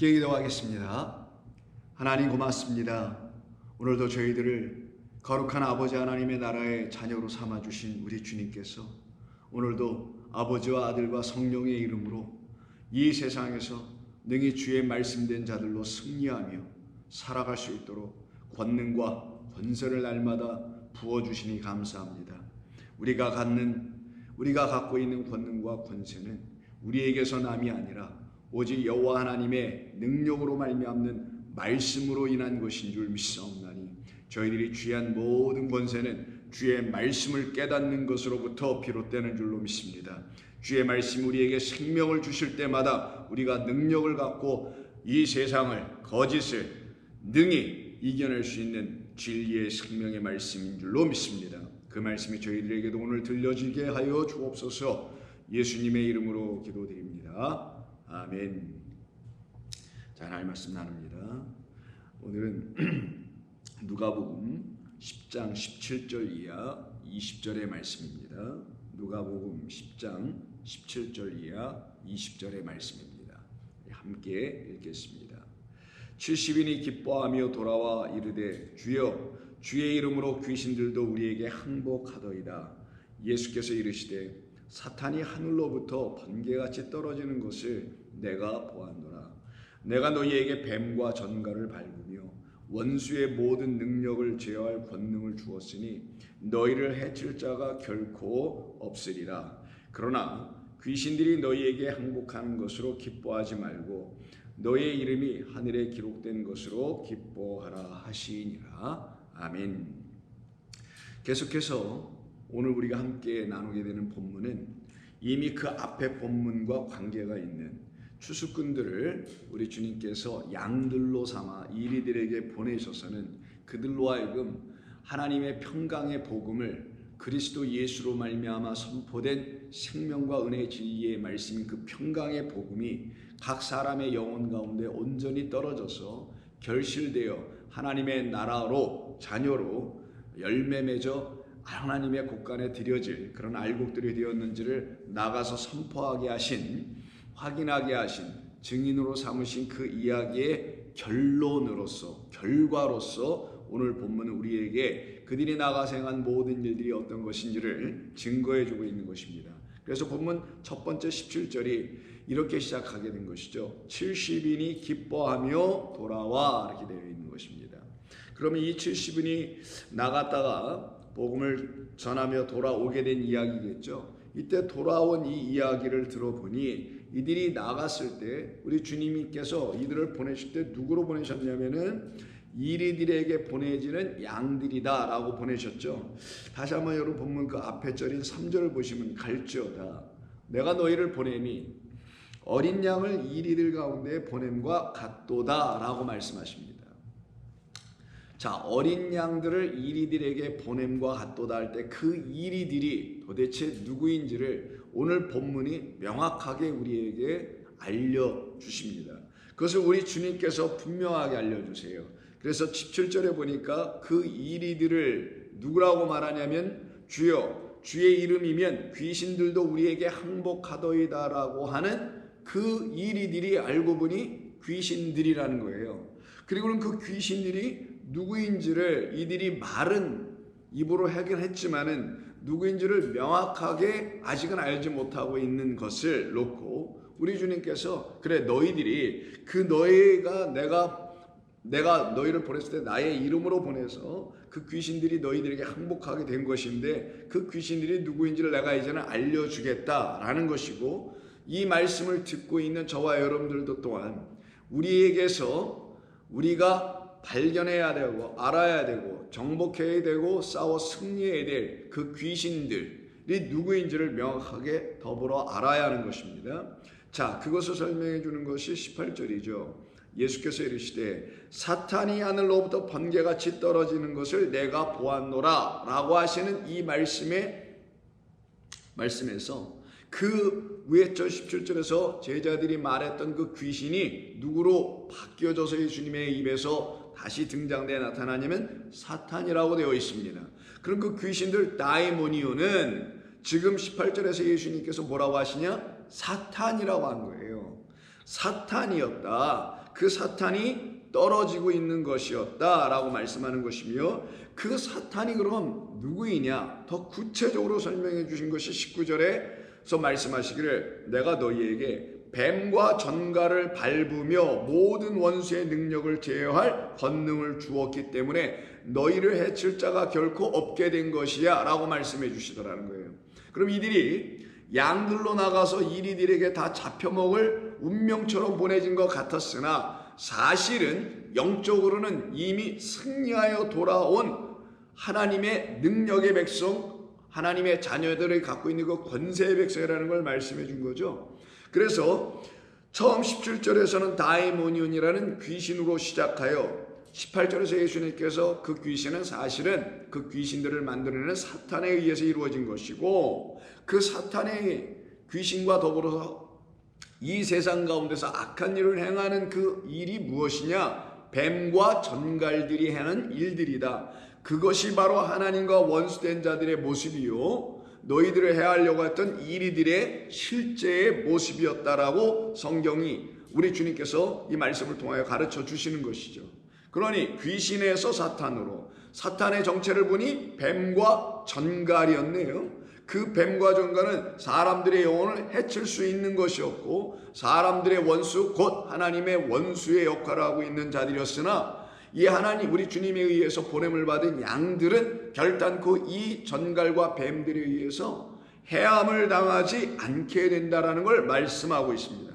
함께 기도하겠습니다. 하나님 고맙습니다. 오늘도 저희들을 거룩한 아버지 하나님의 나라의 자녀로 삼아주신 우리 주님께서 오늘도 아버지와 아들과 성령의 이름으로 이 세상에서 능히 주의 말씀된 자들로 승리하며 살아갈 수 있도록 권능과 권세를 날마다 부어주시니 감사합니다. 우리가 갖고 있는 권능과 권세는 우리에게서 남이 아니라 오직 여호와 하나님의 능력으로 말미암는 말씀으로 인한 것인 줄 믿사옵나니 저희들이 취한 모든 권세는 주의 말씀을 깨닫는 것으로부터 비롯되는 줄로 믿습니다. 주의 말씀 우리에게 생명을 주실 때마다 우리가 능력을 갖고 이 세상을, 거짓을 능히 이겨낼 수 있는 진리의 생명의 말씀인 줄로 믿습니다. 그 말씀이 저희들에게도 오늘 들려지게 하여 주옵소서. 예수님의 이름으로 기도드립니다. 아멘. 자, 하나님 말씀 나눕니다. 오늘은 누가복음 10장 17절 이하 20절의 말씀입니다. 누가복음 10장 17절 이하 20절의 말씀입니다. 함께 읽겠습니다. 70인이 기뻐하며 돌아와 이르되 주여 주의 이름으로 귀신들도 우리에게 항복하더이다. 예수께서 이르시되 사탄이 하늘로부터 번개같이 떨어지는 것을 내가 보았노라. 내가 너희에게 뱀과 전갈을 밟으며 원수의 모든 능력을 제어할 권능을 주었으니 너희를 해칠 자가 결코 없으리라. 그러나 귀신들이 너희에게 항복하는 것으로 기뻐하지 말고 너희의 이름이 하늘에 기록된 것으로 기뻐하라 하시니라. 아멘. 계속해서 오늘 우리가 함께 나누게 되는 본문은 이미 그 앞에 본문과 관계가 있는 추수꾼들을 우리 주님께서 양들로 삼아 이리들에게 보내셔서는 그들로 하여금 하나님의 평강의 복음을 그리스도 예수로 말미암아 선포된 생명과 은혜의 진리의 말씀인 그 평강의 복음이 각 사람의 영혼 가운데 온전히 떨어져서 결실되어 하나님의 나라로 자녀로 열매 맺어 하나님의 곳간에 드려질 그런 알곡들이 되었는지를 나가서 선포하게 하신, 확인하게 하신, 증인으로 삼으신 그 이야기의 결과로서 오늘 본문은 우리에게 그들이 나가서 행한 모든 일들이 어떤 것인지를 증거해주고 있는 것입니다. 그래서 본문 첫 번째 17절이 이렇게 시작하게 된 것이죠. 70인이 기뻐하며 돌아와 이렇게 되어 있는 것입니다. 그러면 이 70인이 나갔다가 복음을 전하며 돌아오게 된 이야기겠죠. 이때 돌아온 이 이야기를 들어보니 이들이 나갔을 때 우리 주님께서 이들을 보내실 때 누구로 보내셨냐면은 이리들에게 보내지는 양들이다 라고 보내셨죠. 다시 한번 여러분 본문 그 앞에 절인 3절을 보시면 갈지어다 내가 너희를 보내니 어린 양을 이리들 가운데 보냄과 같도다 라고 말씀하십니다. 자, 어린 양들을 이리들에게 보냄과 같도다 할 때 그 이리들이 도대체 누구인지를 오늘 본문이 명확하게 우리에게 알려주십니다. 그것을 우리 주님께서 분명하게 알려주세요. 그래서 17절에 보니까 그 이리들을 누구라고 말하냐면 주여 주의 이름이면 귀신들도 우리에게 항복하더이다 라고 하는 그 이리들이 알고 보니 귀신들이라는 거예요. 그리고는 그 귀신들이 누구인지를 이들이 말은 입으로 하긴 했지만은 누구인지를 명확하게 아직은 알지 못하고 있는 것을 놓고 우리 주님께서 그래 너희들이 그 너희가 내가 너희를 보냈을 때 나의 이름으로 보내서 그 귀신들이 너희들에게 항복하게 된 것인데 그 귀신들이 누구인지를 내가 이제는 알려주겠다라는 것이고 이 말씀을 듣고 있는 저와 여러분들도 또한 우리에게서 우리가 발견해야 되고 알아야 되고 정복해야 되고 싸워 승리해야 될 그 귀신들이 누구인지를 명확하게 더불어 알아야 하는 것입니다. 자, 그것을 설명해 주는 것이 18절이죠. 예수께서 이르시되 사탄이 하늘로부터 번개같이 떨어지는 것을 내가 보았노라 라고 하시는 이 말씀에서 그 위에 절 17절에서 제자들이 말했던 그 귀신이 누구로 바뀌어져서 예수님의 입에서 다시 등장되어 나타나냐면 사탄이라고 되어 있습니다. 그럼 그 귀신들 다이모니오는 지금 18절에서 예수님께서 뭐라고 하시냐? 사탄이라고 한 거예요. 사탄이었다. 그 사탄이 떨어지고 있는 것이었다라고 말씀하는 것이며, 그 사탄이 그럼 누구이냐 더 구체적으로 설명해 주신 것이 19절에서 말씀하시기를 내가 너희에게 뱀과 전갈을 밟으며 모든 원수의 능력을 제어할 권능을 주었기 때문에 너희를 해칠 자가 결코 없게 된 것이야 라고 말씀해 주시더라는 거예요. 그럼 이들이 양들로 나가서 이리들에게 다 잡혀먹을 운명처럼 보내진 것 같았으나 사실은 영적으로는 이미 승리하여 돌아온 하나님의 능력의 백성, 하나님의 자녀들을 갖고 있는 그 권세의 백성이라는 걸 말씀해 준 거죠. 그래서 처음 17절에서는 다이모니온이라는 귀신으로 시작하여 18절에서 예수님께서 그 귀신은 사실은 그 귀신들을 만들어내는 사탄에 의해서 이루어진 것이고, 그 사탄의 귀신과 더불어서 이 세상 가운데서 악한 일을 행하는 그 일이 무엇이냐? 뱀과 전갈들이 하는 일들이다. 그것이 바로 하나님과 원수된 자들의 모습이요, 너희들을 해하려고 했던 이리들의 실제의 모습이었다라고 성경이, 우리 주님께서 이 말씀을 통하여 가르쳐 주시는 것이죠. 그러니 귀신에서 사탄으로, 사탄의 정체를 보니 뱀과 전갈이었네요. 그 뱀과 전갈은 사람들의 영혼을 해칠 수 있는 것이었고, 사람들의 원수 곧 하나님의 원수의 역할을 하고 있는 자들이었으나, 이 하나님 우리 주님에 의해서 보냄을 받은 양들은 결단코 이 전갈과 뱀들에 의해서 해함을 당하지 않게 된다라는 걸 말씀하고 있습니다.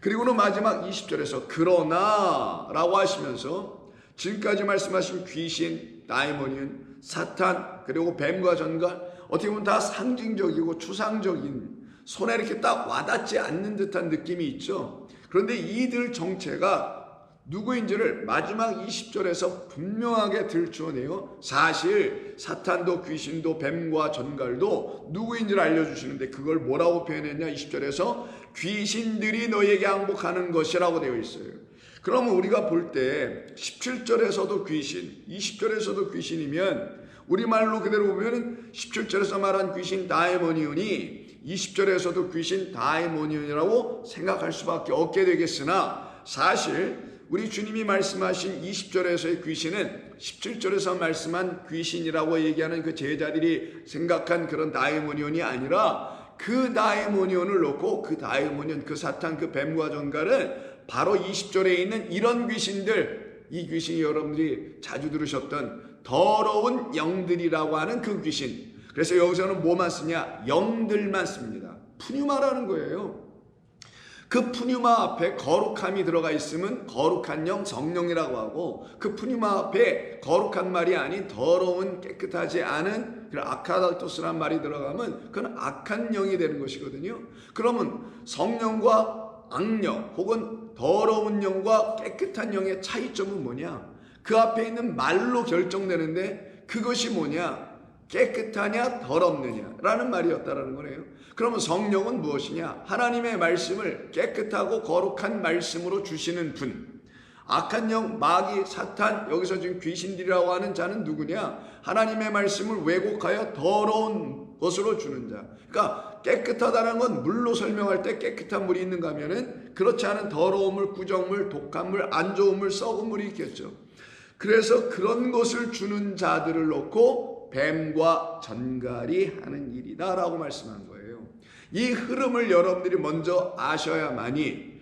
그리고는 마지막 20절에서 그러나 라고 하시면서 지금까지 말씀하신 귀신, 다이모니온, 사탄, 그리고 뱀과 전갈, 어떻게 보면 다 상징적이고 추상적인, 손에 이렇게 딱 와닿지 않는 듯한 느낌이 있죠. 그런데 이들 정체가 누구인지를 마지막 20절에서 분명하게 들추어내요. 사실 사탄도 귀신도 뱀과 전갈도 누구인지를 알려주시는데, 그걸 뭐라고 표현했냐? 20절에서 귀신들이 너희에게 항복하는 것이라고 되어 있어요. 그러면 우리가 볼 때 17절에서도 귀신, 20절에서도 귀신이면 우리말로 그대로 보면 17절에서 말한 귀신 다이모니온이 20절에서도 귀신 다이모니온이라고 생각할 수밖에 없게 되겠으나, 사실 우리 주님이 말씀하신 20절에서의 귀신은 17절에서 말씀한 귀신이라고 얘기하는 그 제자들이 생각한 그런 다이모니온이 아니라, 그 다이모니온을 놓고 그 다이모니온, 그 사탄, 그 뱀과 전갈은 바로 20절에 있는 이런 귀신들, 이 귀신이 여러분들이 자주 들으셨던 더러운 영들이라고 하는 그 귀신. 그래서 여기서는 뭐만 쓰냐? 영들만 씁니다. 푸뉴마라는 거예요. 그 푸뉴마 앞에 거룩함이 들어가 있으면 거룩한 영, 성령이라고 하고, 그 푸뉴마 앞에 거룩한 말이 아닌 더러운, 깨끗하지 않은 그런 아카달토스란 말이 들어가면 그건 악한 영이 되는 것이거든요. 그러면 성령과 악령 혹은 더러운 영과 깨끗한 영의 차이점은 뭐냐? 그 앞에 있는 말로 결정되는데, 그것이 뭐냐? 깨끗하냐 더럽느냐 라는 말이었다라는 거네요. 그러면 성령은 무엇이냐? 하나님의 말씀을 깨끗하고 거룩한 말씀으로 주시는 분. 악한 영, 마귀, 사탄, 여기서 지금 귀신들이라고 하는 자는 누구냐? 하나님의 말씀을 왜곡하여 더러운 것으로 주는 자. 그러니까 깨끗하다는 건 물로 설명할 때 깨끗한 물이 있는가 하면은 그렇지 않은 더러운 물, 구정물, 독한 물, 안 좋은 물, 썩은 물이 있겠죠. 그래서 그런 것을 주는 자들을 놓고 뱀과 전갈이 하는 일이다라고 말씀한 거예요. 이 흐름을 여러분들이 먼저 아셔야만이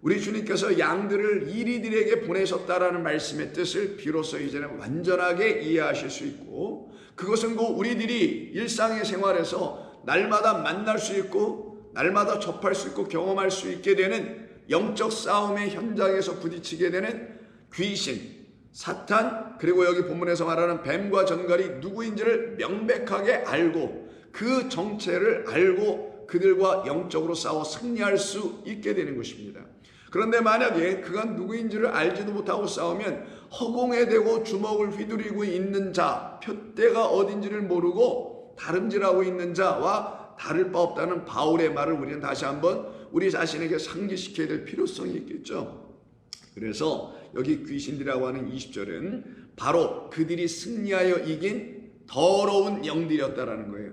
우리 주님께서 양들을 이리들에게 보내셨다라는 말씀의 뜻을 비로소 이제는 완전하게 이해하실 수 있고, 그것은 곧 우리들이 일상의 생활에서 날마다 만날 수 있고 날마다 접할 수 있고 경험할 수 있게 되는 영적 싸움의 현장에서 부딪히게 되는 귀신, 사탄, 그리고 여기 본문에서 말하는 뱀과 전갈이 누구인지를 명백하게 알고 그 정체를 알고 그들과 영적으로 싸워 승리할 수 있게 되는 것입니다. 그런데 만약에 그가 누구인지를 알지도 못하고 싸우면 허공에 대고 주먹을 휘두르고 있는 자, 표대가 어딘지를 모르고 다름질하고 있는 자와 다를 바 없다는 바울의 말을 우리는 다시 한번 우리 자신에게 상기시켜야 될 필요성이 있겠죠. 그래서 여기 귀신들이라고 하는 20절은 바로 그들이 승리하여 이긴 더러운 영들이었다라는 거예요.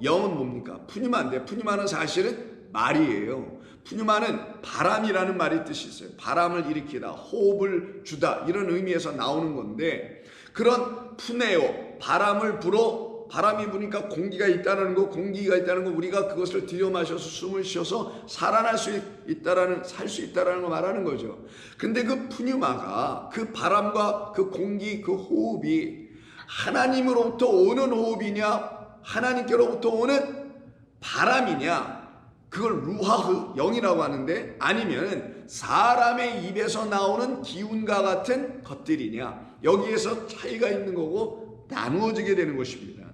영은 뭡니까? 푸뉴마인데, 푸뉴마는 사실은 말이에요. 푸뉴마는 바람이라는 말이 뜻이 있어요. 바람을 일으키다, 호흡을 주다 이런 의미에서 나오는 건데, 그런 푸네오, 바람이 부니까 공기가 있다는 거, 공기가 있다는 거, 우리가 그것을 들여 마셔서 숨을 쉬어서 살아날 수 있다라는, 살 수 있다라는 거 말하는 거죠. 근데 그 푸뉴마가, 그 바람과 그 공기, 그 호흡이 하나님으로부터 오는 호흡이냐, 하나님께로부터 오는 바람이냐, 그걸 루하흐, 영이라고 하는데, 아니면 사람의 입에서 나오는 기운과 같은 것들이냐, 여기에서 차이가 있는 거고 나누어지게 되는 것입니다.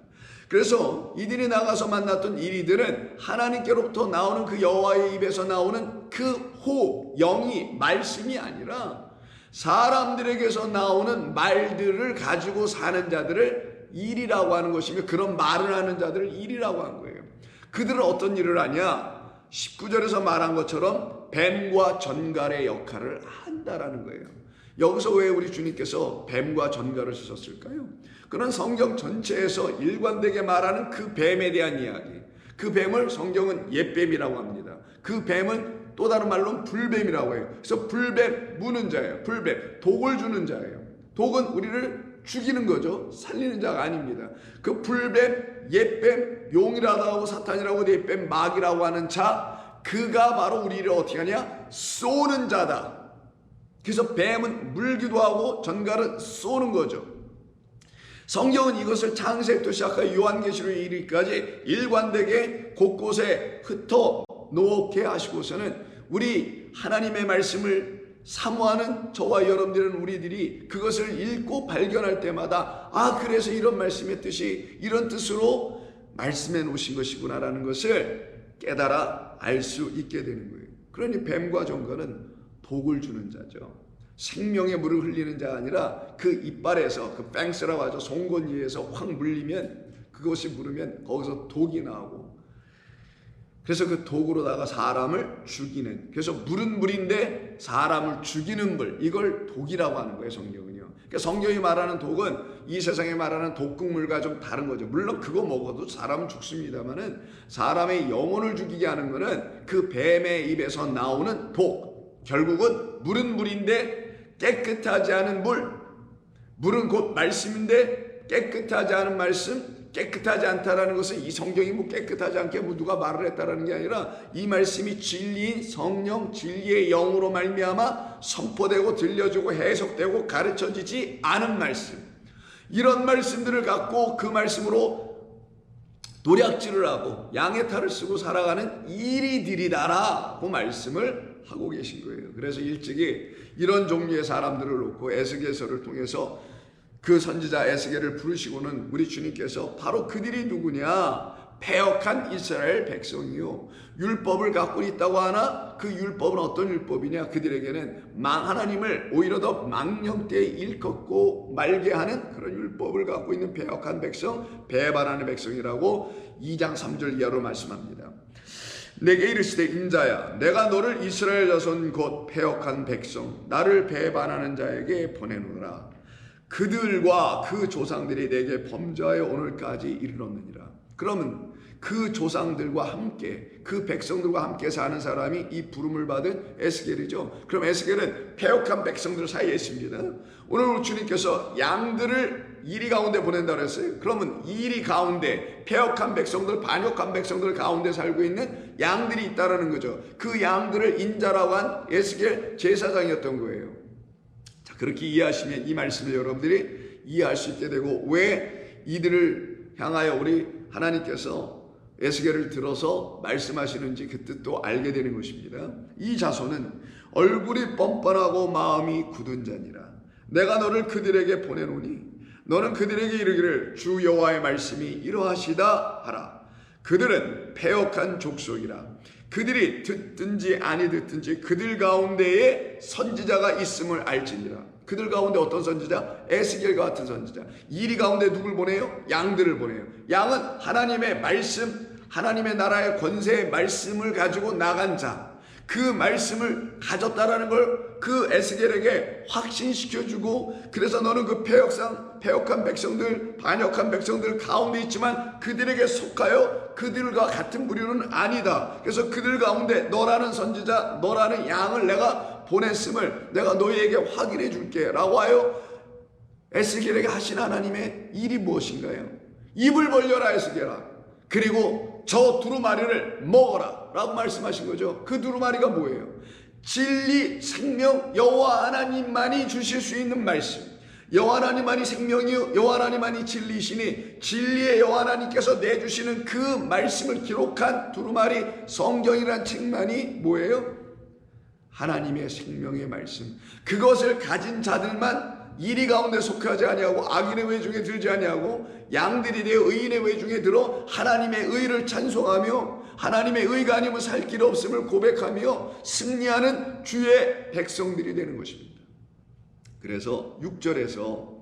그래서 이들이 나가서 만났던 이리들은 하나님께로부터 나오는 그 여호와의 입에서 나오는 그 호흡, 영이, 말씀이 아니라 사람들에게서 나오는 말들을 가지고 사는 자들을 일이라고 하는 것이며, 그런 말을 하는 자들을 일이라고 한 거예요. 그들은 어떤 일을 하냐? 19절에서 말한 것처럼 뱀과 전갈의 역할을 한다라는 거예요. 여기서 왜 우리 주님께서 뱀과 전갈을 쓰셨을까요? 그런 성경 전체에서 일관되게 말하는 그 뱀에 대한 이야기, 그 뱀을 성경은 옛뱀이라고 합니다. 그 뱀은 또 다른 말로는 불뱀이라고 해요. 그래서 불뱀, 무는 자예요. 불뱀, 독을 주는 자예요. 독은 우리를 죽이는 거죠. 살리는 자가 아닙니다. 그 불뱀, 옛뱀, 용이라고 하고 사탄이라고 하고 옛뱀, 마귀라고 하는 자, 그가 바로 우리를 어떻게 하냐? 쏘는 자다. 그래서 뱀은 물기도 하고 전갈은 쏘는 거죠. 성경은 이것을 창세기부터 시작하여 요한계시록 이르기까지 일관되게 곳곳에 흩어 놓게 하시고서는 우리 하나님의 말씀을 사모하는 저와 여러분들은 우리들이 그것을 읽고 발견할 때마다, 아, 그래서 이런 말씀의 뜻이 이런 뜻으로 말씀해 놓으신 것이구나라는 것을 깨달아 알 수 있게 되는 거예요. 그러니 뱀과 전갈은 독을 주는 자죠. 생명의 물을 흘리는 자가 아니라 그 이빨에서, 그 뺑스라고 하죠, 송곳니에서 확 물리면, 그것이 물으면 거기서 독이 나오고, 그래서 그 독으로다가 사람을 죽이는, 그래서 물은 물인데 사람을 죽이는 물, 이걸 독이라고 하는 거예요, 성경은요. 그러니까 성경이 말하는 독은 이 세상에 말하는 독극물과 좀 다른 거죠. 물론 그거 먹어도 사람은 죽습니다만은, 사람의 영혼을 죽이게 하는 거는 그 뱀의 입에서 나오는 독, 결국은 물은 물인데 깨끗하지 않은 물, 물은 곧 말씀인데 깨끗하지 않은 말씀, 깨끗하지 않다라는 것은 이 성경이 뭐 깨끗하지 않게 뭐 누가 말을 했다라는 게 아니라, 이 말씀이 진리인 성령, 진리의 영으로 말미암아 선포되고 들려주고 해석되고 가르쳐지지 않은 말씀, 이런 말씀들을 갖고 그 말씀으로 도략질을 하고 양의 탈을 쓰고 살아가는 이리들이다라고 말씀을 하고 계신 거예요. 그래서 일찍이 이런 종류의 사람들을 놓고 에스겔서를 통해서 그 선지자 에스겔을 부르시고는 우리 주님께서 바로 그들이 누구냐? 패역한 이스라엘 백성이요, 율법을 갖고 있다고 하나 그 율법은 어떤 율법이냐? 그들에게는 하나님을 오히려 더 망령되이 일컫고 말게 하는 그런 율법을 갖고 있는 패역한 백성, 배반하는 백성이라고 2장 3절 이하로 말씀합니다. 내게 이르시되 인자야, 내가 너를 이스라엘 자손 곧 패역한 백성, 나를 배반하는 자에게 보내노라. 그들과 그 조상들이 내게 범죄하여 오늘까지 이르렀느니라. 그러면 그 조상들과 함께, 그 백성들과 함께 사는 사람이 이 부름을 받은 에스겔이죠. 그럼 에스겔은 패역한 백성들 사이에 있습니다. 오늘 주님께서 양들을 이리 가운데 보낸다고 했어요. 그러면 이리 가운데 패역한 백성들, 반역한 백성들 가운데 살고 있는 양들이 있다라는 거죠. 그 양들을 인자라고 한 에스겔 제사장이었던 거예요. 자, 그렇게 이해하시면 이 말씀을 여러분들이 이해할 수 있게 되고, 왜 이들을 향하여 우리 하나님께서 에스겔을 들어서 말씀하시는지 그 뜻도 알게 되는 것입니다. 이 자손은 얼굴이 뻔뻔하고 마음이 굳은 자니라. 내가 너를 그들에게 보내노니 너는 그들에게 이르기를 주 여호와의 말씀이 이러하시다 하라. 그들은 패역한 족속이라. 그들이 듣든지 아니 듣든지 그들 가운데에 선지자가 있음을 알지니라. 그들 가운데 어떤 선지자? 에스겔과 같은 선지자. 이리 가운데 누굴 보내요? 양들을 보내요. 양은 하나님의 말씀, 하나님의 나라의 권세의 말씀을 가지고 나간 자, 그 말씀을 가졌다라는 걸 그 에스겔에게 확신시켜주고, 그래서 너는 그 패역한 백성들, 반역한 백성들 가운데 있지만 그들에게 속하여 그들과 같은 부류는 아니다. 그래서 그들 가운데 너라는 선지자, 너라는 양을 내가 보냈음을 내가 너희에게 확인해 줄게 라고 하여 에스겔에게 하신 하나님의 일이 무엇인가요? 입을 벌려라 에스겔아, 그리고 저 두루마리를 먹어라 라고 말씀하신 거죠. 그 두루마리가 뭐예요? 진리, 생명, 여호와 하나님만이 주실 수 있는 말씀. 여호와 하나님만이 생명이요 여호와 하나님만이 진리시니 진리의 여호와 하나님께서 내주시는 그 말씀을 기록한 두루마리 성경이란 책만이 뭐예요? 하나님의 생명의 말씀. 그것을 가진 자들만 이리 가운데 속하지 아니하고 악인의 외중에 들지 아니하고 양들이 되어 의인의 외중에 들어 하나님의 의를 찬송하며 하나님의 의가 아니면 살 길 없음을 고백하며 승리하는 주의 백성들이 되는 것입니다. 그래서 6절에서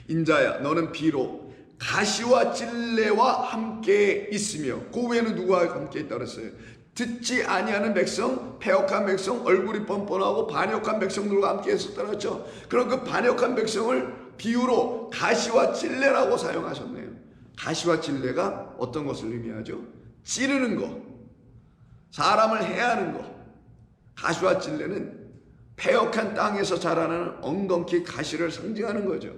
인자야 너는 비록 가시와 찔레와 함께 있으며, 그 외에는 누구와 함께 있다 그랬어요? 듣지 아니하는 백성, 패역한 백성, 얼굴이 뻔뻔하고 반역한 백성들과 함께 했었다 그랬죠. 그럼 그 반역한 백성을 비유로 가시와 찔레라고 사용하셨네요. 가시와 찔레가 어떤 것을 의미하죠? 찌르는 것, 사람을 해하는 것. 가시와 찔레는 패역한 땅에서 자라나는 엉겅퀴 가시를 상징하는 거죠.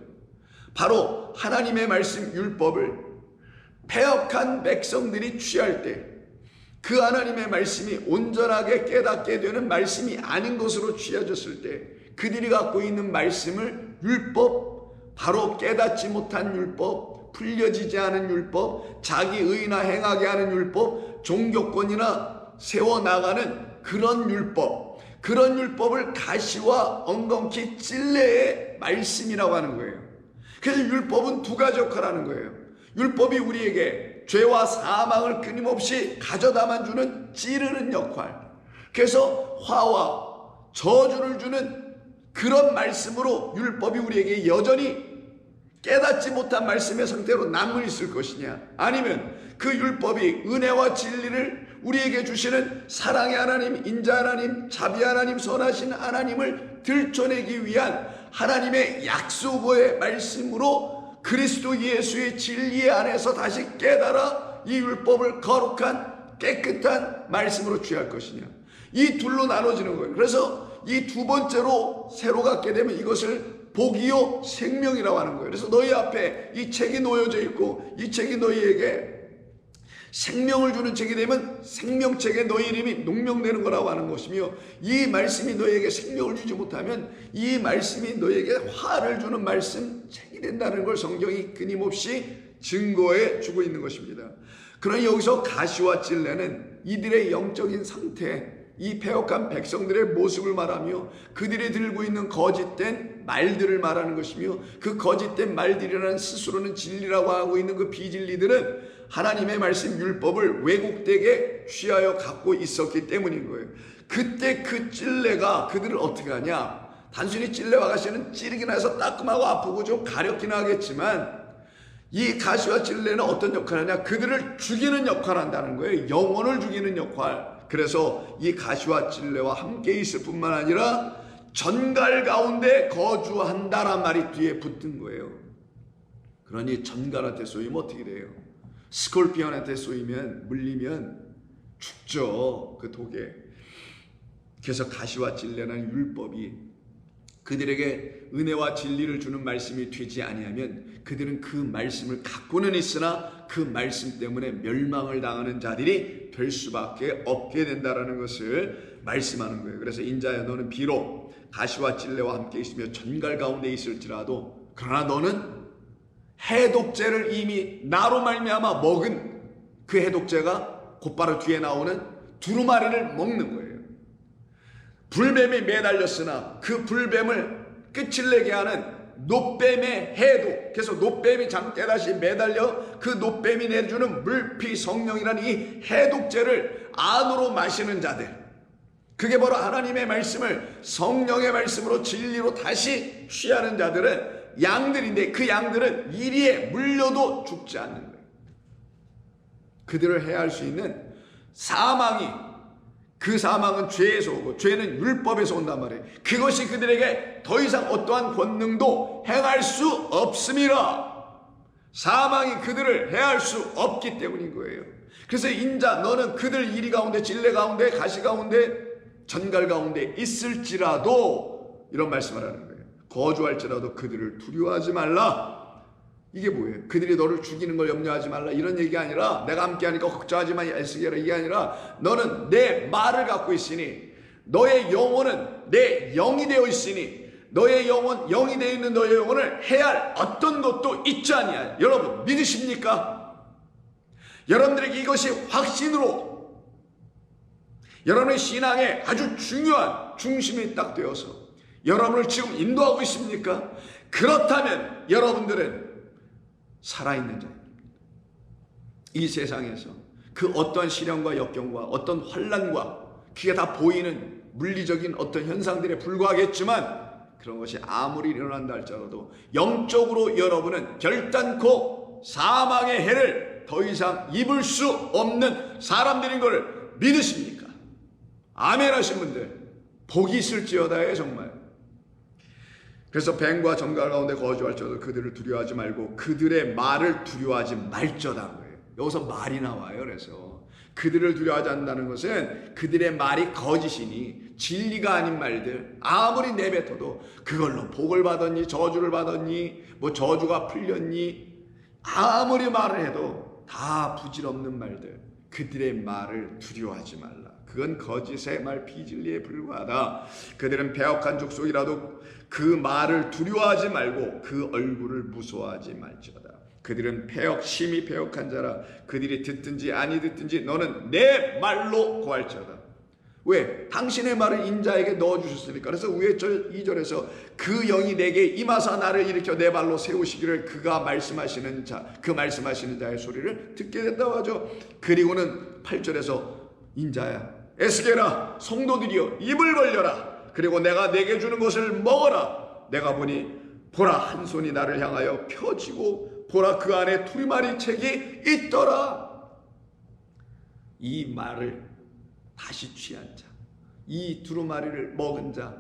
바로 하나님의 말씀 율법을 패역한 백성들이 취할 때 그 하나님의 말씀이 온전하게 깨닫게 되는 말씀이 아닌 것으로 취해졌을 때 그들이 갖고 있는 말씀을 율법, 바로 깨닫지 못한 율법, 풀려지지 않은 율법, 자기 의나 행하게 하는 율법, 종교권이나 세워나가는 그런 율법, 그런 율법을 가시와 엉겅퀴 찔레의 말씀이라고 하는 거예요. 그래서 율법은 두 가지 역할을 하는 거예요. 율법이 우리에게 죄와 사망을 끊임없이 가져다만 주는 찌르는 역할, 그래서 화와 저주를 주는 그런 말씀으로 율법이 우리에게 여전히 깨닫지 못한 말씀의 상태로 남아 있을 것이냐, 아니면 그 율법이 은혜와 진리를 우리에게 주시는 사랑의 하나님, 인자 하나님, 자비 하나님, 선하신 하나님을 들춰내기 위한 하나님의 약속의 말씀으로 그리스도 예수의 진리 안에서 다시 깨달아 이 율법을 거룩한 깨끗한 말씀으로 취할 것이냐, 이 둘로 나눠지는 거예요. 그래서 이 두 번째로 새로 갖게 되면 이것을 복이요 생명이라고 하는 거예요. 그래서 너희 앞에 이 책이 놓여져 있고 이 책이 너희에게 생명을 주는 책이 되면 생명책에 너희 이름이 농명되는 거라고 하는 것이며, 이 말씀이 너희에게 생명을 주지 못하면 이 말씀이 너희에게 화를 주는 말씀 책이 된다는 걸 성경이 끊임없이 증거해 주고 있는 것입니다. 그러니 여기서 가시와 찔레는 이들의 영적인 상태, 이 패역한 백성들의 모습을 말하며 그들이 들고 있는 거짓된 말들을 말하는 것이며, 그 거짓된 말들이라는 스스로는 진리라고 하고 있는 그 비진리들은 하나님의 말씀 율법을 왜곡되게 취하여 갖고 있었기 때문인 거예요. 그때 그 찔레가 그들을 어떻게 하냐, 단순히 찔레와 가시는 찌르기나 해서 따끔하고 아프고 좀 가렵긴 하겠지만 이 가시와 찔레는 어떤 역할을 하냐, 그들을 죽이는 역할을 한다는 거예요. 영혼을 죽이는 역할. 그래서 이 가시와 찔레와 함께 있을 뿐만 아니라 전갈 가운데 거주한다란 말이 뒤에 붙은 거예요. 그러니 전갈한테 쏘이면 어떻게 돼요? 스콜피언한테 쏘이면, 물리면 죽죠, 그 독에. 그래서 가시와 찔레는 율법이 그들에게 은혜와 진리를 주는 말씀이 되지 아니하면 그들은 그 말씀을 갖고는 있으나 그 말씀 때문에 멸망을 당하는 자들이 될 수밖에 없게 된다는 것을 말씀하는 거예요. 그래서 인자야 너는 비록 가시와 찔레와 함께 있으며 전갈 가운데 있을지라도, 그러나 너는 해독제를 이미 나로 말미암아 먹은 그 해독제가 곧바로 뒤에 나오는 두루마리를 먹는 거예요. 불뱀이 매달렸으나 그 불뱀을 끝을 내게 하는 놋뱀의 해독, 그래서 놋뱀이 잠깨다시 매달려 그 놋뱀이 내주는 물피 성령이라는 이 해독제를 안으로 마시는 자들, 그게 바로 하나님의 말씀을 성령의 말씀으로 진리로 다시 취하는 자들은 양들인데, 그 양들은 이리에 물려도 죽지 않는 거예요. 그들을 해할 수 있는 사망이 그 사망은 죄에서 오고 죄는 율법에서 온단 말이에요. 그것이 그들에게 더 이상 어떠한 권능도 행할 수 없음이라. 사망이 그들을 해할 수 없기 때문인 거예요. 그래서 인자 너는 그들 이리 가운데 진례 가운데 가시 가운데 전갈 가운데 있을지라도 이런 말씀을 하는 거예요. 거주할지라도 그들을 두려워하지 말라. 이게 뭐예요? 그들이 너를 죽이는 걸 염려하지 말라 이런 얘기 아니라 내가 함께하니까 걱정하지 마 애쓰게 하라 이게 아니라 너는 내 말을 갖고 있으니 너의 영혼은 내 영이 되어 있으니 너의 영혼 영이 되어 있는 너의 영혼을 해할 어떤 것도 있지 아니하냐. 여러분 믿으십니까? 여러분들에게 이것이 확신으로 여러분의 신앙에 아주 중요한 중심이 딱 되어서 여러분을 지금 인도하고 있습니까? 그렇다면 여러분들은 살아있는 자입니다. 이 세상에서 그 어떤 시련과 역경과 어떤 환난과 그게 다 보이는 물리적인 어떤 현상들에 불과하겠지만 그런 것이 아무리 일어난다 할지라도 영적으로 여러분은 결단코 사망의 해를 더 이상 입을 수 없는 사람들인 것을 믿으십니까? 아멘 하신 분들 복이 있을지어다에 정말. 그래서 뱀과 전갈 가운데 거주할지라도 그들을 두려워하지 말고 그들의 말을 두려워하지 말저다. 여기서 말이 나와요. 그래서 그들을 두려워하지 않는다는 것은 그들의 말이 거짓이니 진리가 아닌 말들 아무리 내뱉어도 그걸로 복을 받았니 저주를 받았니 뭐 저주가 풀렸니 아무리 말을 해도 다 부질없는 말들. 그들의 말을 두려워하지 말라. 그건 거짓의 말 비진리에 불과하다. 그들은 배역한 족속이라도 그 말을 두려워하지 말고 그 얼굴을 무서워하지 말지어다. 그들은 심히 배역한 자라. 그들이 듣든지 아니 듣든지 너는 내 말로 고할지어다. 왜? 당신의 말을 인자에게 넣어주셨으니까. 그래서 위에 2절에서 그 영이 내게 임하사 나를 일으켜 내 발로 세우시기를 그가 말씀하시는 자, 그 말씀하시는 자의 소리를 듣게 된다고 하죠. 그리고는 8절에서 인자야 에스게라 성도들이여 입을 벌려라. 그리고 내가 내게 주는 것을 먹어라. 내가 보니 보라 한 손이 나를 향하여 펴지고 보라 그 안에 두루마리 책이 있더라. 이 말을 다시 취한 자, 이 두루마리를 먹은 자,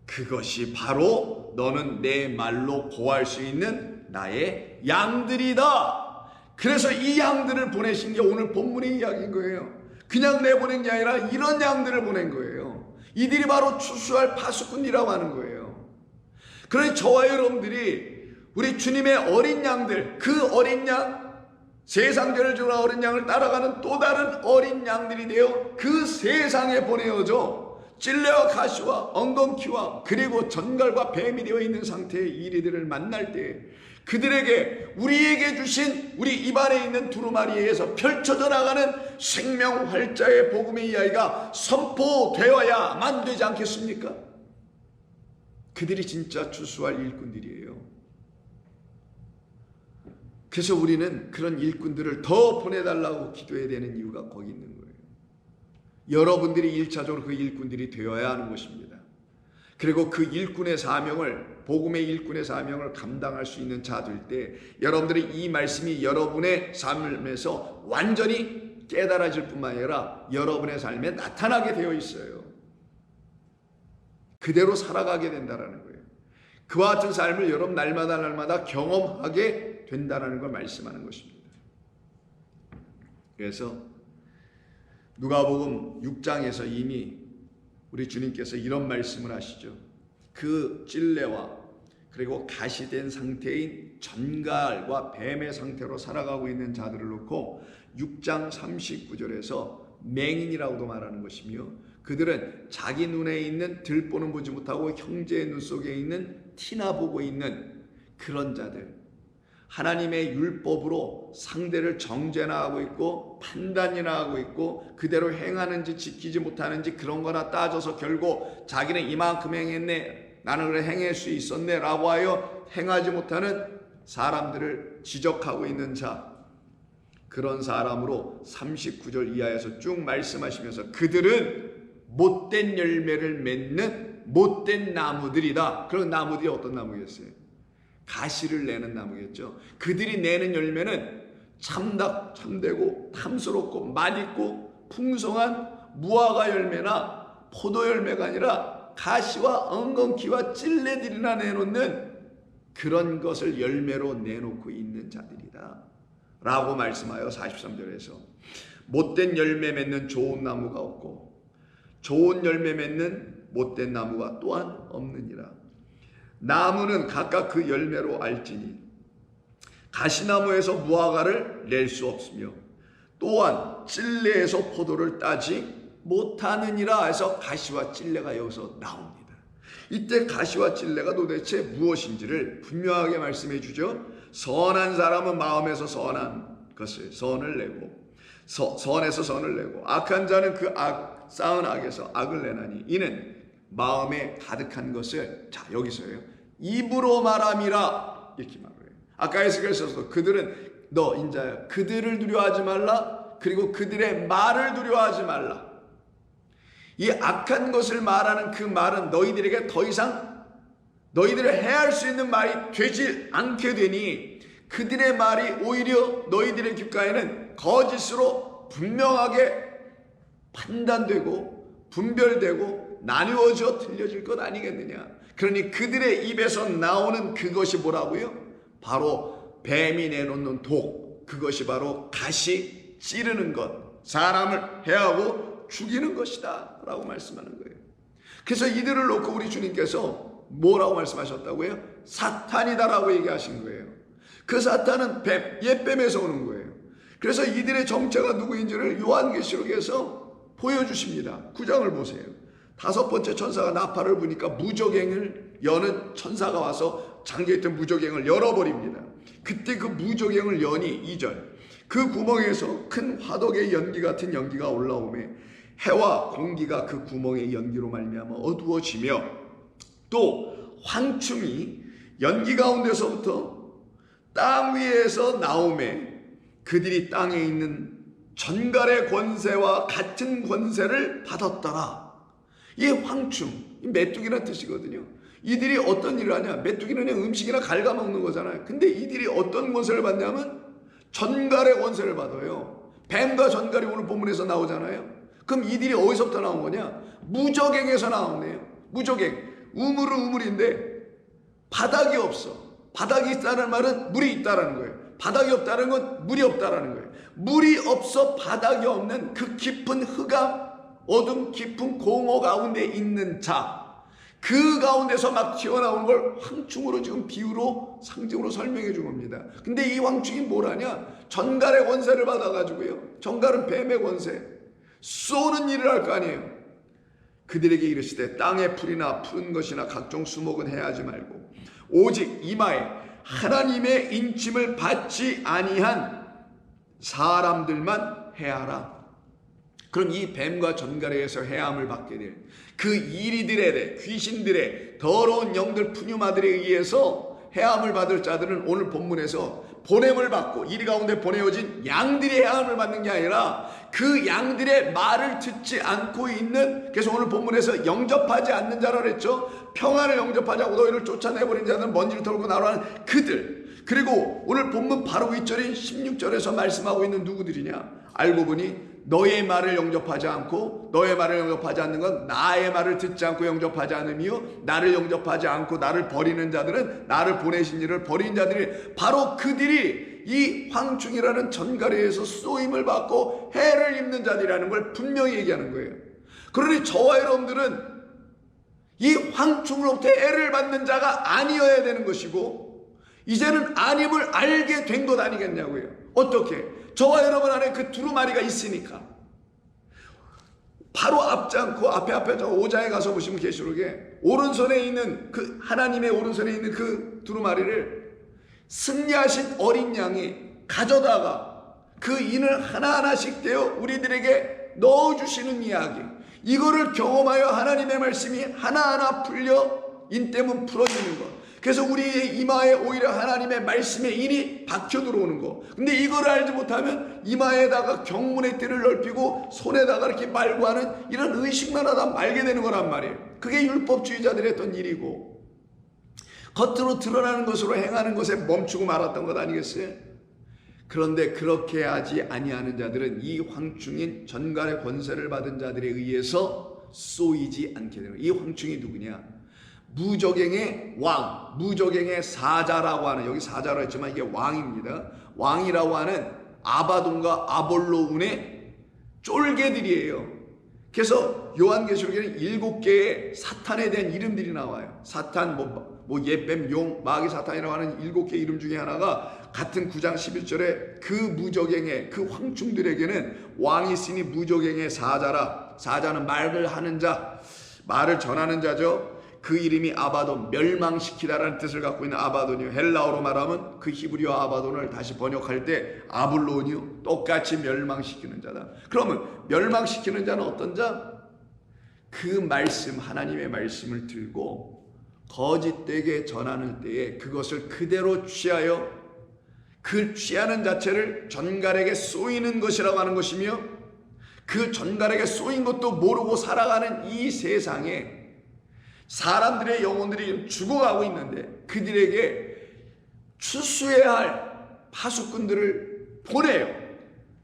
그것이 바로 너는 내 말로 고할 수 있는 나의 양들이다. 그래서 이 양들을 보내신 게 오늘 본문의 이야기인 거예요. 그냥 내보낸 게 아니라 이런 양들을 보낸 거예요. 이들이 바로 추수할 파수꾼이라고 하는 거예요. 그러니 저와 여러분들이 우리 주님의 어린 양들, 그 어린 양, 세상죄를 주는 어린 양을 따라가는 또 다른 어린 양들이 되어 그 세상에 보내어져 찔레와 가시와 엉겅퀴와 그리고 전갈과 뱀이 되어 있는 상태의 이리들을 만날 때 그들에게 우리에게 주신 우리 입안에 있는 두루마리에서 펼쳐져 나가는 생명 활자의 복음의 이야기가 선포되어야만 되지 않겠습니까? 그들이 진짜 추수할 일꾼들이에요. 그래서 우리는 그런 일꾼들을 더 보내달라고 기도해야 되는 이유가 거기 있는 거예요. 여러분들이 1차적으로 그 일꾼들이 되어야 하는 것입니다. 그리고 그 일꾼의 사명을, 복음의 일꾼의 사명을 감당할 수 있는 자 될 때 여러분들이 이 말씀이 여러분의 삶에서 완전히 깨달아질 뿐만 아니라 여러분의 삶에 나타나게 되어 있어요. 그대로 살아가게 된다는 거예요. 그와 같은 삶을 여러분 날마다 경험하게 된다는 걸 말씀하는 것입니다. 그래서 누가복음 6장에서 이미 우리 주님께서 이런 말씀을 하시죠. 그 찔레와 그리고 가시된 상태인 전갈과 뱀의 상태로 살아가고 있는 자들을 놓고 6장 39절에서 맹인이라고도 말하는 것이며 그들은 자기 눈에 있는 들보는 보지 못하고 형제의 눈 속에 있는 티나 보고 있는 그런 자들, 하나님의 율법으로 상대를 정죄나 하고 있고 판단이나 하고 있고 그대로 행하는지 지키지 못하는지 그런 거나 따져서 결국 자기는 이만큼 행했네, 나는 그래 행할 수 있었네 라고 하여 행하지 못하는 사람들을 지적하고 있는 자, 그런 사람으로 39절 이하에서 쭉 말씀하시면서 그들은 못된 열매를 맺는 못된 나무들이다. 그런 나무들이 어떤 나무겠어요? 가시를 내는 나무겠죠. 그들이 내는 열매는 참되고 탐스럽고 맛있고 풍성한 무화과 열매나 포도 열매가 아니라 가시와 엉겅퀴와 찔레들이나 내놓는 그런 것을 열매로 내놓고 있는 자들이다 라고 말씀하여 43절에서 못된 열매 맺는 좋은 나무가 없고 좋은 열매 맺는 못된 나무가 또한 없느니라. 나무는 각각 그 열매로 알지니 가시나무에서 무화과를 낼 수 없으며 또한 찔레에서 포도를 따지 못하느니라 해서 가시와 찔레가 여기서 나옵니다. 이때 가시와 찔레가 도대체 무엇인지를 분명하게 말씀해 주죠. 선한 사람은 마음에서 선한 것을 선을 내고 선에서 선을 내고 악한 자는 그 쌓은 악에서 악을 내나니 이는 마음에 가득한 것을 자 여기서요 입으로 말함이라 이렇게 말해요. 아까 에스겔서도 그들은 너 인자야 그들을 두려워하지 말라 그리고 그들의 말을 두려워하지 말라. 이 악한 것을 말하는 그 말은 너희들에게 더 이상 너희들을 해할 수 있는 말이 되지 않게 되니 그들의 말이 오히려 너희들의 귓가에는 거짓으로 분명하게 판단되고 분별되고 나뉘어져 들려질 것 아니겠느냐. 그러니 그들의 입에서 나오는 그것이 뭐라고요? 바로 뱀이 내놓는 독, 그것이 바로 가시 찌르는 것, 사람을 해하고 죽이는 것이다 라고 말씀하는 거예요. 그래서 이들을 놓고 우리 주님께서 뭐라고 말씀하셨다고요? 사탄이다 라고 얘기하신 거예요. 그 사탄은 뱀, 옛뱀에서 오는 거예요. 그래서 이들의 정체가 누구인지를 요한계시록에서 보여주십니다. 9장을 보세요. 5번째 천사가 나팔을 부니까 무저갱을 여는 천사가 와서 잠겨있던 무저갱을 열어버립니다. 그때 그 무저갱을 여니 2절 그 구멍에서 큰 화덕의 연기 같은 연기가 올라오매 해와 공기가 그 구멍의 연기로 말미암아 어두워지며 또 황충이 연기 가운데서부터 땅 위에서 나오매 그들이 땅에 있는 전갈의 권세와 같은 권세를 받았더라. 이 황충, 메뚜기라는 뜻이거든요. 이들이 어떤 일을 하냐? 메뚜기는 그냥 음식이나 갉아먹는 거잖아요. 근데 이들이 어떤 권세를 받냐면 전갈의 권세를 받아요. 뱀과 전갈이 오늘 본문에서 나오잖아요. 그럼 이들이 어디서부터 나온 거냐? 무저갱에서 나오네요. 무저갱, 우물인데 바닥이 없어. 바닥이 있다는 말은 물이 있다는 거예요. 바닥이 없다는 건 물이 없다는 거예요. 물이 없어 바닥이 없는 그 깊은 흑암, 어둠 깊은 공허 가운데 있는 자, 그 가운데서 막 튀어나오는 걸 황충으로 지금 비유로 상징으로 설명해 준 겁니다. 근데 이 황충이 뭐라냐? 전갈의 권세를 받아가지고요. 전갈은 뱀의 권세, 쏘는 일을 할 거 아니에요. 그들에게 이르시되 땅의 풀이나 푸른 것이나 각종 수목은 해하지 말고 오직 이마에 하나님의 인침을 받지 아니한 사람들만 해하라. 그럼 이 뱀과 전갈에 의해서 해함을 받게 될 그 이리들에 대해 귀신들의 더러운 영들 푸뉴마들에 의해서 해함을 받을 자들은 오늘 본문에서 보냄을 받고 이리 가운데 보내어진 양들이 해함을 받는 게 아니라 그 양들의 말을 듣지 않고 있는, 그래서 오늘 본문에서 영접하지 않는 자라 그랬죠. 평안을 영접하자고 너희를 쫓아내버린 자들은 먼지를 털고 나오라는 그들. 그리고 오늘 본문 바로 윗절인 16절에서 말씀하고 있는 누구들이냐? 알고 보니 너의 말을 영접하지 않고, 너의 말을 영접하지 않는 건 나의 말을 듣지 않고 영접하지 않음이요 나를 영접하지 않고 나를 버리는 자들은 나를 보내신 이를 버린 자들이 바로 그들이 이 황충이라는 전갈에 의해서 쏘임을 받고 해를 입는 자들이라는 걸 분명히 얘기하는 거예요. 그러니 저와 여러분들은 이 황충으로부터 해를 받는 자가 아니어야 되는 것이고 이제는 아님을 알게 된 것 아니겠냐고요. 어떻게? 저와 여러분 안에 그 두루마리가 있으니까. 바로 앞장고 앞에 5장에 가서 보시면 계시록에 오른손에 있는 그 하나님의 오른손에 있는 그 두루마리를 승리하신 어린 양이 가져다가 그 인을 하나하나씩 떼어 우리들에게 넣어주시는 이야기, 이거를 경험하여 하나님의 말씀이 하나하나 풀려 인땜은 풀어지는 것. 그래서 우리의 이마에 오히려 하나님의 말씀의 인이 박혀 들어오는 거. 근데 이걸 알지 못하면 이마에다가 경문의 띠를 넓히고 손에다가 이렇게 말고 하는 이런 의식만 하다 말게 되는 거란 말이에요. 그게 율법주의자들이 했던 일이고 겉으로 드러나는 것으로 행하는 것에 멈추고 말았던 것 아니겠어요? 그런데 그렇게 하지 아니하는 자들은 이 황충인 전갈의 권세를 받은 자들에 의해서 쏘이지 않게 되는 거예요. 이 황충이 누구냐? 무저갱의 왕, 무저갱의 사자라고 하는, 여기 사자라고 했지만 이게 왕입니다. 왕이라고 하는 아바돈과 아볼로운의 쫄개들이에요. 그래서 요한계시록에는 7개의 사탄에 대한 이름들이 나와요. 사탄, 옛뱀, 용, 마귀 사탄이라고 하는 7개 이름 중에 하나가 같은 9장 11절에 그 무저갱의 그 황충들에게는 왕이 있으니 무저갱의 사자라. 사자는 말을 하는 자, 말을 전하는 자죠. 그 이름이 아바돈, 멸망시키다라는 뜻을 갖고 있는 아바돈이요. 헬라어로 말하면 그 히브리어 아바돈을 다시 번역할 때 아블론이요. 똑같이 멸망시키는 자다. 그러면 멸망시키는 자는 어떤 자? 그 말씀, 하나님의 말씀을 들고 거짓되게 전하는 때에 그것을 그대로 취하여 그 취하는 자체를 전갈에게 쏘이는 것이라고 하는 것이며, 그 전갈에게 쏘인 것도 모르고 살아가는 이 세상에 사람들의 영혼들이 죽어가고 있는데 그들에게 추수해야 할 파수꾼들을 보내요.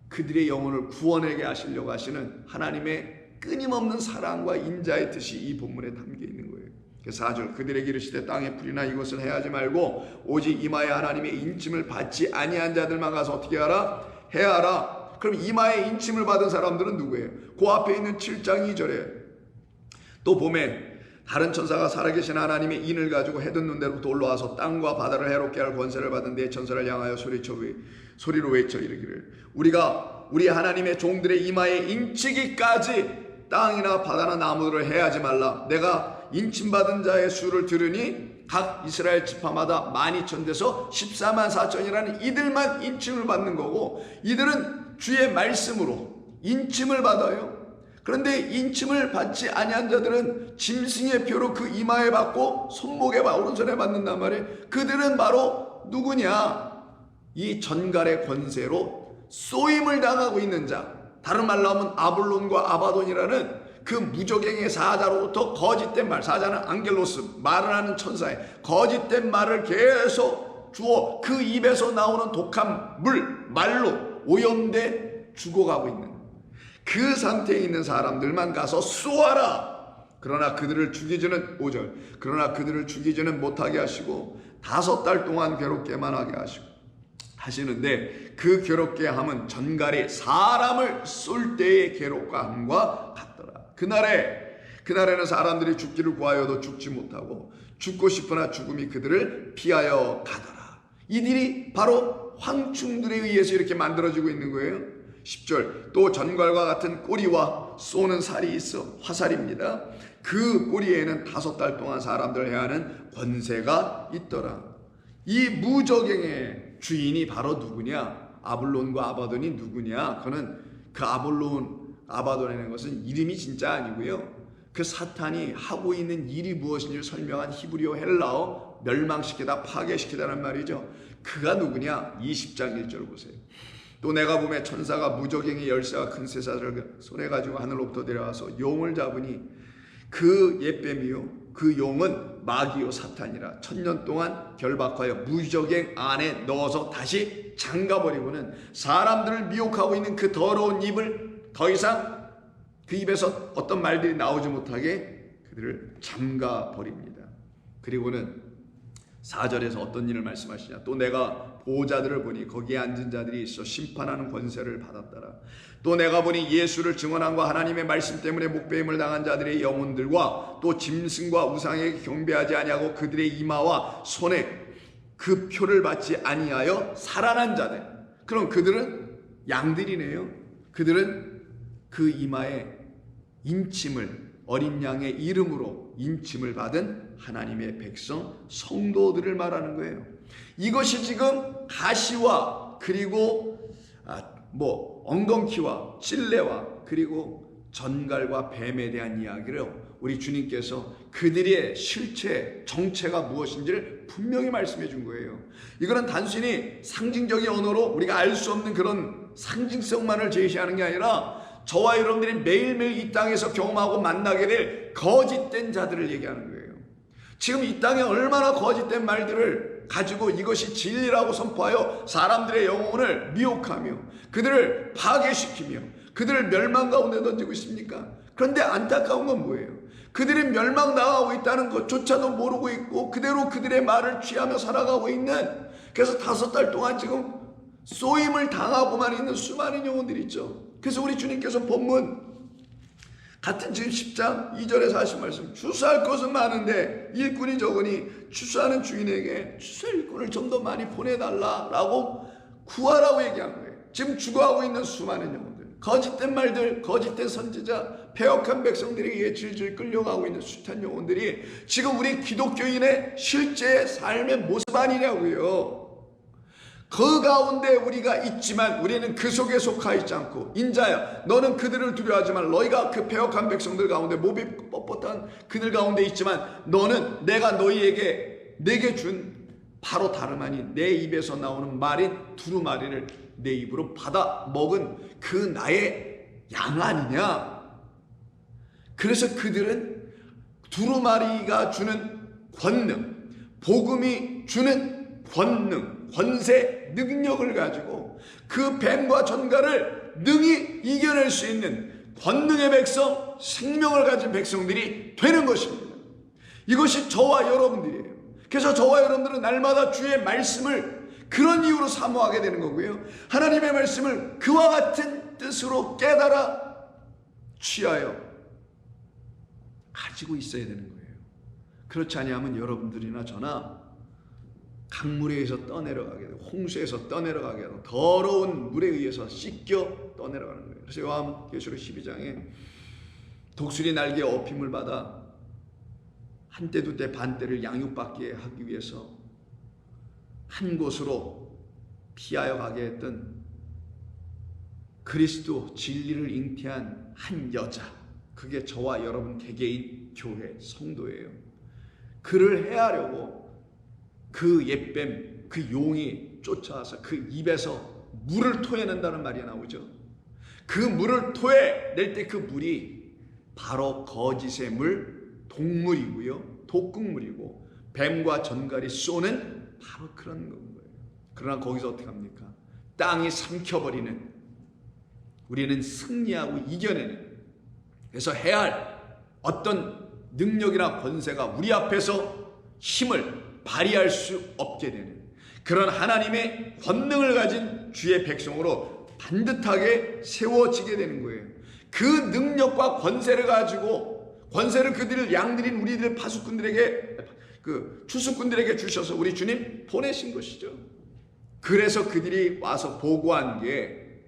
그들의 영혼을 구원하게 하시려고 하시는 하나님의 끊임없는 사랑과 인자의 뜻이 이 본문에 담겨 있는 거예요. 4절, 그들에게 이르시되 땅의 풀이나 이것을 해하지 말고 오직 이마에 하나님의 인침을 받지 아니한 자들만 가서 어떻게 하라? 해하라. 그럼 이마에 인침을 받은 사람들은 누구예요? 그 앞에 있는 7장 2절에 또 보면 다른 천사가 살아계신 하나님의 인을 가지고 해든 눈대로부터 올라와서 땅과 바다를 해롭게 할 권세를 받은 네 천사를 향하여 소리로 외쳐 이르기를, 우리가 우리 하나님의 종들의 이마에 인치기까지 땅이나 바다나 나무들을 해하지 말라. 내가 인침받은 자의 수를 들으니 각 이스라엘 지파마다 12,000대에서 144,000이라는 이들만 인침을 받는 거고, 이들은 주의 말씀으로 인침을 받아요. 그런데 인침을 받지 아니한 자들은 짐승의 표로 그 이마에 받고 손목에 오른손에 받는단 말이에요. 그들은 바로 누구냐? 이 전갈의 권세로 쏘임을 당하고 있는 자, 다른 말로 하면 아볼론과 아바돈이라는 그 무저갱의 사자로부터 거짓된 말, 사자는 앙겔로스, 말을 하는 천사의 거짓된 말을 계속 주어 그 입에서 나오는 독한 말로 오염돼 죽어가고 있는 그 상태에 있는 사람들만 가서 쏘아라. 그러나 그들을 죽이지는 5절, 그러나 그들을 죽이지는 못하게 하시고 5달 동안 괴롭게만 하게 하시는데 그 괴롭게 함은 전갈이 사람을 쏠 때의 괴롭감과 같더라. 그날에는 사람들이 죽기를 구하여도 죽지 못하고 죽고 싶으나 죽음이 그들을 피하여 가더라. 이들이 바로 황충들에 의해서 이렇게 만들어지고 있는 거예요. 10절, 또 전갈과 같은 꼬리와 쏘는 살이 있어 화살입니다. 그 꼬리에는 5달 동안 사람들을 해하는 권세가 있더라. 이 무저갱의 주인이 바로 누구냐? 아볼론과 아바돈이 누구냐? 그는 그 아볼론, 아바돈이라는 것은 이름이 진짜 아니고요. 그 사탄이 하고 있는 일이 무엇인지를 설명한 히브리어 헬라어 멸망시키다, 파괴시키다는 말이죠. 그가 누구냐? 20장 1절 보세요. 또 내가 보매 천사가 무저갱의 열쇠와 큰 쇠사슬을 손에 가지고 하늘로부터 내려와서 용을 잡으니 그 옛뱀이요 그 용은 마귀요 사탄이라 1000년 동안 결박하여 무저갱 안에 넣어서 다시 잠가버리고는 사람들을 미혹하고 있는 그 더러운 입을 더 이상 그 입에서 어떤 말들이 나오지 못하게 그들을 잠가버립니다. 그리고는 4절에서 어떤 일을 말씀하시냐? 또 내가 보호자들을 보니 거기에 앉은 자들이 있어 심판하는 권세를 받았더라. 또 내가 보니 예수를 증언함과 하나님의 말씀 때문에 목배임을 당한 자들의 영혼들과 또 짐승과 우상에게 경배하지 아니하고 그들의 이마와 손에 그 표를 받지 아니하여 살아난 자들. 그럼 그들은 양들이네요. 그들은 그 이마에 인침을, 어린 양의 이름으로 인침을 받은 하나님의 백성, 성도들을 말하는 거예요. 이것이 지금 가시와 그리고 엉겅퀴와 찔레와 그리고 전갈과 뱀에 대한 이야기를 우리 주님께서 그들의 실체, 정체가 무엇인지를 분명히 말씀해 준 거예요. 이거는 단순히 상징적인 언어로 우리가 알 수 없는 그런 상징성만을 제시하는 게 아니라 저와 여러분들이 매일매일 이 땅에서 경험하고 만나게 될 거짓된 자들을 얘기하는 거예요. 지금 이 땅에 얼마나 거짓된 말들을 가지고 이것이 진리라고 선포하여 사람들의 영혼을 미혹하며 그들을 파괴시키며 그들을 멸망 가운데 던지고 있습니까? 그런데 안타까운 건 뭐예요? 그들이 멸망 당하고 있다는 것조차도 모르고 있고 그대로 그들의 말을 취하며 살아가고 있는, 그래서 5달 동안 지금 쏘임을 당하고만 있는 수많은 영혼들이 있죠. 그래서 우리 주님께서 본문 같은 지금 10장 2절에서 하신 말씀, 추수할 것은 많은데 일꾼이 적으니 추수하는 주인에게 추수 일꾼을 좀 더 많이 보내달라라고 구하라고 얘기한 거예요. 지금 죽어가고 있는 수많은 영혼들, 거짓된 말들, 거짓된 선지자, 패역한 백성들에게 의해 질질 끌려가고 있는 숱한 영혼들이 지금 우리 기독교인의 실제 삶의 모습 아니냐고요. 그 가운데 우리가 있지만 우리는 그 속에 속하 있지 않고, 인자야 너는 그들을 두려워하지만 너희가 그 패역한 백성들 가운데 몸이 뻣뻣한 그들 가운데 있지만 너는 내가 너희에게 내게 준 바로 다름 아닌 내 입에서 나오는 말인 두루마리를 내 입으로 받아 먹은 그 나의 양 아니냐. 그래서 그들은 두루마리가 주는 권능, 복음이 주는 권능, 권세, 능력을 가지고 그 뱀과 전갈을 능히 이겨낼 수 있는 권능의 백성, 생명을 가진 백성들이 되는 것입니다. 이것이 저와 여러분들이에요. 그래서 저와 여러분들은 날마다 주의 말씀을 그런 이유로 사모하게 되는 거고요. 하나님의 말씀을 그와 같은 뜻으로 깨달아 취하여 가지고 있어야 되는 거예요. 그렇지 아니하면 여러분들이나 저나 강물에 의해서 떠내려가게 되고 홍수에서 떠내려가게 되고 더러운 물에 의해서 씻겨 떠내려가는 거예요. 그래서 요한계시록 12장에 독수리 날개에 업힘을 받아 한때 두때 반때를 양육받게 하기 위해서 한 곳으로 피하여 가게 했던 그리스도 진리를 잉태한 한 여자, 그게 저와 여러분 개개인 교회 성도예요. 그를 해하려고 그 옛뱀, 그 용이 쫓아와서 그 입에서 물을 토해낸다는 말이 나오죠. 그 물을 토해낼 때 그 물이 바로 거짓의 물, 동물이고요, 독극물이고 뱀과 전갈이 쏘는 바로 그런 거예요. 그러나 거기서 어떻게 합니까? 땅이 삼켜버리는, 우리는 승리하고 이겨내는, 그래서 해할 어떤 능력이나 권세가 우리 앞에서 힘을 발휘할 수 없게 되는 그런 하나님의 권능을 가진 주의 백성으로 반듯하게 세워지게 되는 거예요. 그 능력과 권세를 가지고, 권세를 그들 양들인 우리들 파수꾼들에게, 그 추수꾼들에게 주셔서 우리 주님 보내신 것이죠. 그래서 그들이 와서 보고한 게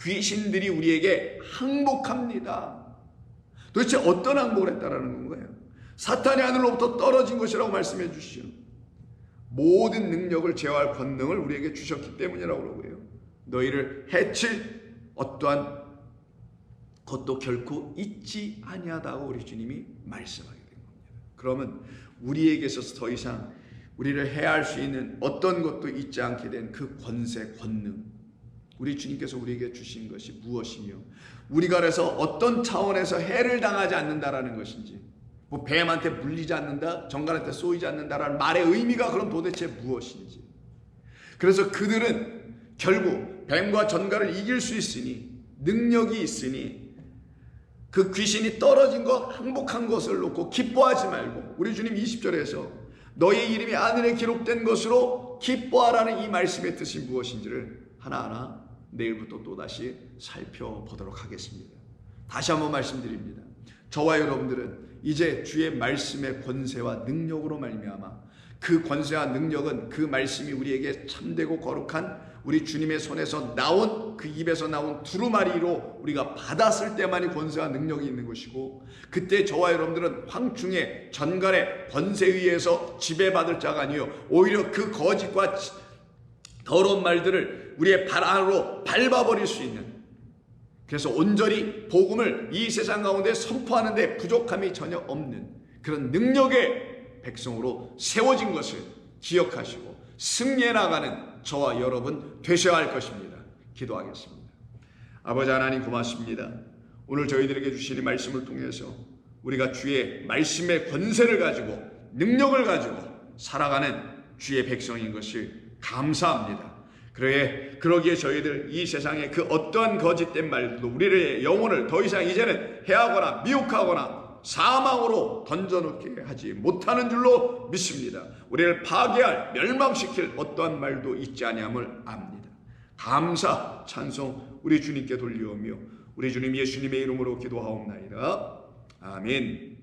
귀신들이 우리에게 항복합니다. 도대체 어떤 항복을 했다라는 건가요? 사탄의 하늘로부터 떨어진 것이라고 말씀해 주시죠. 모든 능력을 제어할 권능을 우리에게 주셨기 때문이라고 그러고요. 너희를 해칠 어떠한 것도 결코 있지 아니하다고 우리 주님이 말씀하게 된 겁니다. 그러면 우리에게서 더 이상 우리를 해할 수 있는 어떤 것도 있지 않게 된 그 권세, 권능, 우리 주님께서 우리에게 주신 것이 무엇이며, 우리가 그래서 어떤 차원에서 해를 당하지 않는다라는 것인지, 뭐 뱀한테 물리지 않는다, 전갈한테 쏘이지 않는다라는 말의 의미가 그럼 도대체 무엇인지. 그래서 그들은 결국 뱀과 전갈을 이길 수 있으니, 능력이 있으니 그 귀신이 떨어진 것, 항복한 것을 놓고 기뻐하지 말고, 우리 주님 20절에서 너의 이름이 하늘에 기록된 것으로 기뻐하라는 이 말씀의 뜻이 무엇인지를 하나하나 내일부터 또다시 살펴보도록 하겠습니다. 다시 한번 말씀드립니다. 저와 여러분들은 이제 주의 말씀의 권세와 능력으로 말미암아, 그 권세와 능력은 그 말씀이 우리에게 참되고 거룩한 우리 주님의 손에서 나온, 그 입에서 나온 두루마리로 우리가 받았을 때만이 권세와 능력이 있는 것이고, 그때 저와 여러분들은 황충의 전갈의 권세에 의해서 지배받을 자가 아니요 오히려 그 거짓과 더러운 말들을 우리의 발 아래로 밟아버릴 수 있는, 그래서 온전히 복음을 이 세상 가운데 선포하는 데 부족함이 전혀 없는 그런 능력의 백성으로 세워진 것을 기억하시고 승리해 나가는 저와 여러분 되셔야 할 것입니다. 기도하겠습니다. 아버지 하나님 고맙습니다. 오늘 저희들에게 주신 이 말씀을 통해서 우리가 주의 말씀의 권세를 가지고 능력을 가지고 살아가는 주의 백성인 것을 감사합니다. 그러기에 저희들 이 세상의 그 어떠한 거짓된 말도 우리의 영혼을 더 이상 이제는 해하거나 미혹하거나 사망으로 던져놓게 하지 못하는 줄로 믿습니다. 우리를 파괴할 멸망시킬 어떠한 말도 있지 아니함을 압니다. 감사 찬송 우리 주님께 돌리오며 우리 주님 예수님의 이름으로 기도하옵나이다. 아멘.